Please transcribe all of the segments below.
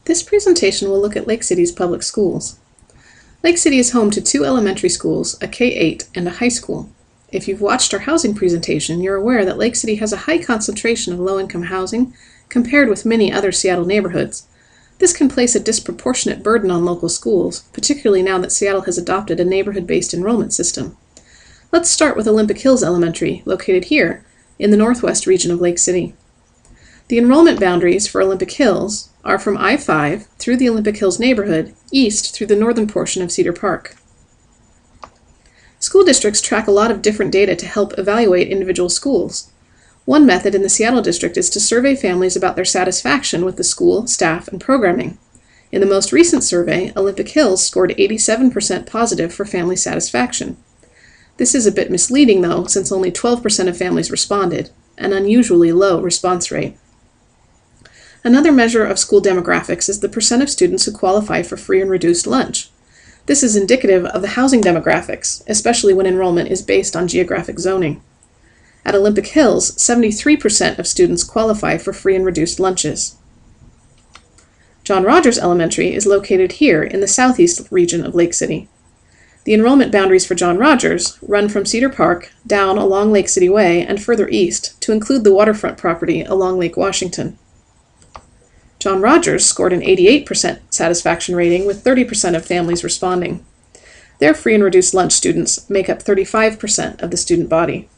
This presentation will look at Lake City's public schools. Lake City is home to 2 elementary schools, a K-8, and a high school. If you've watched our housing presentation, you're aware that Lake City has a high concentration of low-income housing compared with many other Seattle neighborhoods. This can place a disproportionate burden on local schools, particularly now that Seattle has adopted a neighborhood-based enrollment system. Let's start with Olympic Hills Elementary, located here in the northwest region of Lake City. The enrollment boundaries for Olympic Hills are from I-5 through the Olympic Hills neighborhood, east through the northern portion of Cedar Park. School districts track a lot of different data to help evaluate individual schools. One method in the Seattle district is to survey families about their satisfaction with the school, staff, and programming. In the most recent survey, Olympic Hills scored 87% positive for family satisfaction. This is a bit misleading, though, since only 12% of families responded, an unusually low response rate. Another measure of school demographics is the percent of students who qualify for free and reduced lunch. This is indicative of the housing demographics, especially when enrollment is based on geographic zoning. At Olympic Hills, 73% of students qualify for free and reduced lunches. John Rogers Elementary is located here in the southeast region of Lake City. The enrollment boundaries for John Rogers run from Cedar Park down along Lake City Way and further east to include the waterfront property along Lake Washington. John Rogers scored an 88% satisfaction rating with 30% of families responding. Their free and reduced lunch students make up 35% of the student body.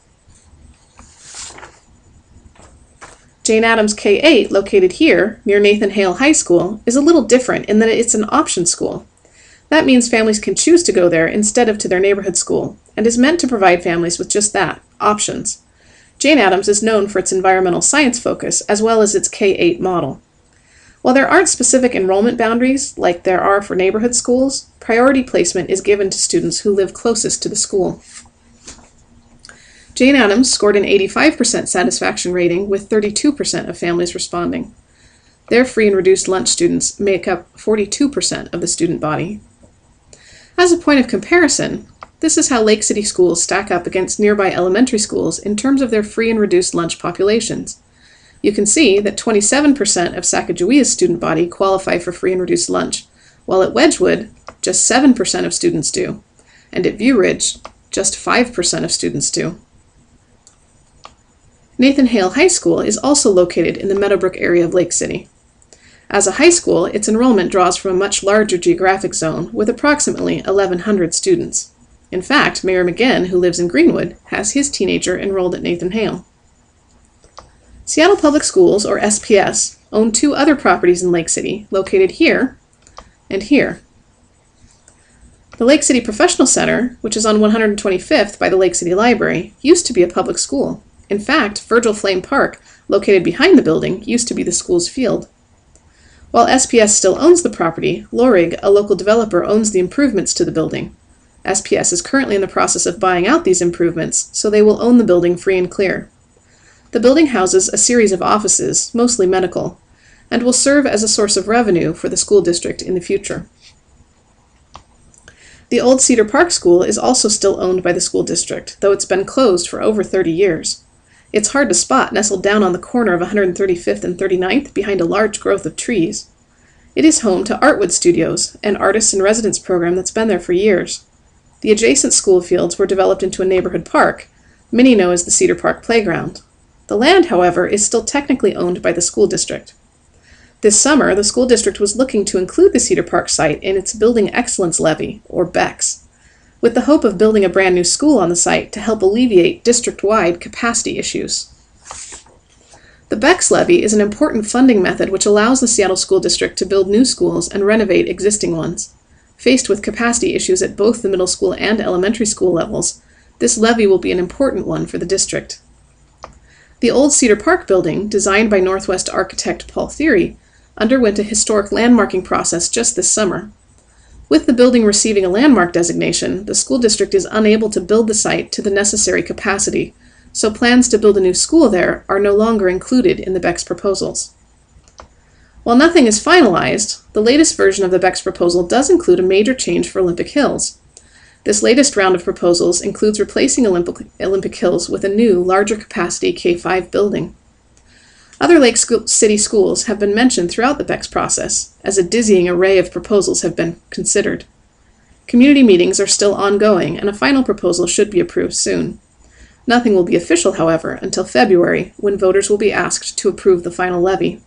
Jane Addams K-8, located here near Nathan Hale High School, is a little different in that it's an option school. That means families can choose to go there instead of to their neighborhood school, and is meant to provide families with just that, options. Jane Addams is known for its environmental science focus as well as its K-8 model. While there aren't specific enrollment boundaries like there are for neighborhood schools, priority placement is given to students who live closest to the school. Jane Addams scored an 85% satisfaction rating with 32% of families responding. Their free and reduced lunch students make up 42% of the student body. As a point of comparison, this is how Lake City schools stack up against nearby elementary schools in terms of their free and reduced lunch populations. You can see that 27% of Sacagawea's student body qualify for free and reduced lunch, while at Wedgwood, just 7% of students do, and at View Ridge, just 5% of students do. Nathan Hale High School is also located in the Meadowbrook area of Lake City. As a high school, its enrollment draws from a much larger geographic zone with approximately 1,100 students. In fact, Mayor McGinn, who lives in Greenwood, has his teenager enrolled at Nathan Hale. Seattle Public Schools, or SPS, own 2 other properties in Lake City, located here and here. The Lake City Professional Center, which is on 125th by the Lake City Library, used to be a public school. In fact, Virgil Flame Park, located behind the building, used to be the school's field. While SPS still owns the property, Lorig, a local developer, owns the improvements to the building. SPS is currently in the process of buying out these improvements, so they will own the building free and clear. The building houses a series of offices, mostly medical, and will serve as a source of revenue for the school district in the future. The old Cedar Park School is also still owned by the school district, though it's been closed for over 30 years. It's hard to spot, nestled down on the corner of 135th and 39th behind a large growth of trees. It is home to Artwood Studios, an artist in residence program that's been there for years. The adjacent school fields were developed into a neighborhood park, many know as the Cedar Park Playground. The land, however, is still technically owned by the school district. This summer, the school district was looking to include the Cedar Park site in its Building Excellence Levy, or BEX, with the hope of building a brand new school on the site to help alleviate district-wide capacity issues. The BEX levy is an important funding method which allows the Seattle School District to build new schools and renovate existing ones. Faced with capacity issues at both the middle school and elementary school levels, this levy will be an important one for the district. The old Cedar Park building, designed by Northwest architect Paul Thierry, underwent a historic landmarking process just this summer. With the building receiving a landmark designation, the school district is unable to build the site to the necessary capacity, so plans to build a new school there are no longer included in the BEX proposals. While nothing is finalized, the latest version of the BEX proposal does include a major change for Olympic Hills. This latest round of proposals includes replacing Olympic Hills with a new, larger capacity K-5 building. Other City schools have been mentioned throughout the BEX process, as a dizzying array of proposals have been considered. Community meetings are still ongoing, and a final proposal should be approved soon. Nothing will be official, however, until February, when voters will be asked to approve the final levy.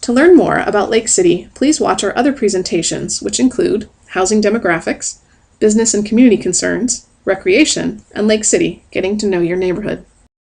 To learn more about Lake City, please watch our other presentations, which include housing demographics, business and community concerns, recreation, and Lake City, getting to know your neighborhood.